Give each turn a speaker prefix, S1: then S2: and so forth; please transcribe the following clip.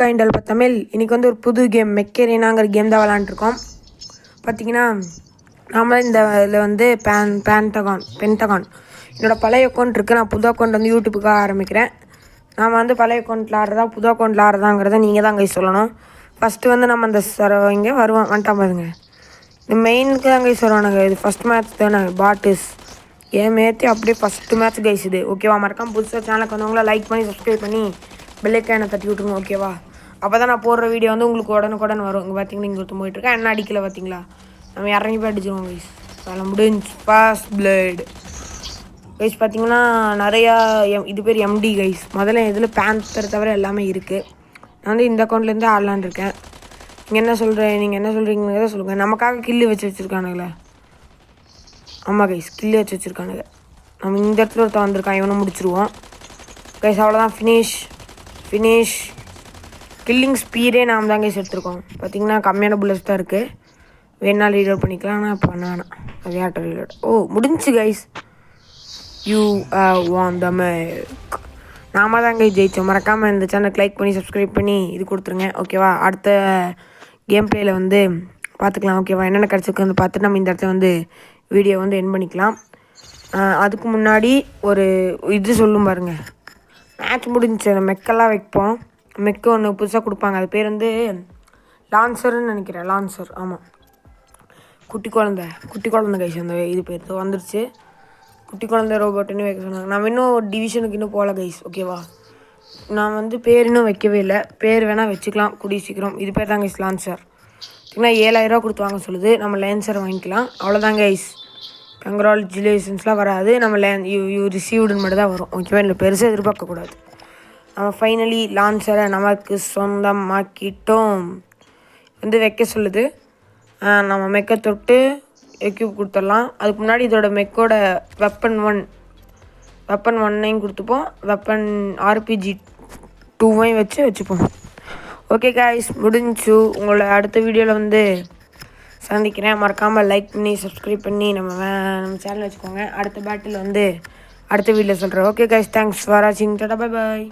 S1: காயின்டல் தமிழ். இன்றைக்கி வந்து ஒரு புது கேம் மெக்கேரினாங்கிற கேம் தான் விளாண்டுருக்கோம். பார்த்திங்கன்னா நாம இந்த இதில் வந்து பென்டகான் என்னோடய பழைய அக்கௌண்ட் இருக்குது. நான் புது அக்கௌண்ட் வந்து யூடியூப்புக்காக ஆரம்பிக்கிறேன். நாம் வந்து பழைய அக்கௌண்ட்டில் ஆடுறதா புது அக்கௌண்ட்டில் ஆடுறதாங்கிறத நீங்கள் தான் கைஸ் சொல்லணும். ஃபஸ்ட்டு வந்து நம்ம அந்த இங்கே வந்துட்டான் பாருங்க. இந்த மெயினுக்கு தான் கைஸ் வருவானுங்க. இது ஃபஸ்ட் மேட்ச் தானே பாட்டிஸ் கேம் ஏற்றி அப்படியே ஃபஸ்ட்டு மேட்ச் கைஸ் இது. ஓகேவா? மறக்காம புதுசாக சேனலுக்கு வந்தவங்கள லைக் பண்ணி சப்ஸ்கிரைப் பண்ணி பெல்லைக்கானை தட்டி விட்ருங்க. ஓகேவா? அப்போ தான் நான் போடுற வீடியோ வந்து உங்களுக்கு உடனுக்குடன் வரும். இங்கே பார்த்தீங்கன்னா இங்கே ஒருத்தன் போயிட்டுருக்கேன். என்ன அடிக்கல பார்த்தீங்களா? நம்ம இறங்கி போய் அடிச்சிருவோம் கைஸ். வேலை முடிஞ்சு ஃபாஸ்ட் பிளேடு கைஸ். பார்த்தீங்கன்னா நிறையா இது பேர் எம்டி கைஸ். முதல்ல இதில் பேந்தர் தவிர எல்லாமே இருக்குது. நான் வந்து இந்த அக்கௌண்ட்லேருந்து ஆடலான் இருக்கேன். நீங்கள் என்ன சொல்கிறீங்கிறத சொல்லுங்கள். நமக்காக கில்லு வச்சுருக்கானுங்களே. ஆமாம் கைஸ், கில்லு வச்சுருக்கானுங்க. நம்ம இந்த இடத்துல ஒருத்தன் வந்திருக்கான். இவனை முடிச்சிருவோம் கைஸ். அவ்வளோதான். ஃபினிஷ் கில்லிங் ஸ்பீடே நாம் தான் கைஸ் எடுத்துருக்கோம். பார்த்திங்கன்னா கம்மியான புல்லட்ஸ் தான் இருக்குது. வேணாலும் ரீலோட் பண்ணிக்கலாம். ஆனால் இப்போ வேணாம். அது யார்ட்ட ரீலோட்? முடிஞ்சு guys. You want the make. நாம தான் கைஸ் ஜெயித்தோம். மறக்காமல் இந்த சேனலுக்கு லைக் பண்ணி சப்ஸ்கிரைப் பண்ணி இது கொடுத்துருங்க. ஓகேவா? அடுத்த கேம் பிளேயில் வந்து பார்த்துக்கலாம். ஓகேவா? என்னென்ன கிடச்சிருக்கு வந்து பார்த்துட்டு நம்ம இந்த இடத்துல வந்து வீடியோ வந்து என் பண்ணிக்கலாம். அதுக்கு முன்னாடி ஒரு இது சொல்லும் பாருங்கள். மேட்ச் முடிஞ்சு அந்த மெக்கெல்லாம் வைப்போம். மெக்கு ஒன்று புதுசாக கொடுப்பாங்க. அது பேர் வந்து லான்சர்னு நினைக்கிறேன். லான்சர். ஆமாம், குட்டி குழந்தை கைஸ். அந்த இது பேர் வந்துருச்சு. குட்டி குழந்தை ரோபோட்டுன்னு வைக்க சொன்னாங்க. நான் இன்னும் டிவிஷனுக்கு இன்னும் போகல கைஸ். ஓகேவா? நான் வந்து பேர் இன்னும் வைக்கவே இல்லை. பேர் வேணால் வச்சுக்கலாம் கூடிய சீக்கிரம். இது பேர் தான் கைஸ் லான்சர். பார்த்தீங்கன்னா 7000 கொடுத்து வாங்க சொல்லுது. நம்ம லான்சரை வாங்கிக்கலாம். அவ்வளோதான் கைஸ். கங்க்ராச்சுலேஷன்ஸ்லாம் வராது. நம்ம யூ ரிசீவ்டுன்னு மட்டும் தான் வரும். ஓகேவா? இல்லை பெருசாக எதிர்பார்க்கக்கூடாது. நம்ம ஃபைனலி லான்சரை நமக்கு சொந்தமாக்கிட்டோம் வந்து வைக்க சொல்லுது. நம்ம மெக்கை தொட்டு எக்யூப் கொடுத்துடலாம். அதுக்கு முன்னாடி இதோட மெக்கோட வெப்பன் 1 கொடுத்துப்போம். வெப்பன் RPG 2 வச்சுப்போம். ஓகே காய்ஸ், முடிஞ்சு. உங்களை அடுத்த வீடியோவில் வந்து சந்திக்கிறேன். மறக்காமல் லைக் பண்ணி சப்ஸ்கிரைப் பண்ணி நம்ம சேனல் வச்சுக்கோங்க. அடுத்த பேட்டில் வந்து அடுத்த வீடியோவில் சொல்கிறேன். ஓகே காய்ஸ், தேங்க்ஸ் ஃபார் வாட்சிங். Tata, bye bye.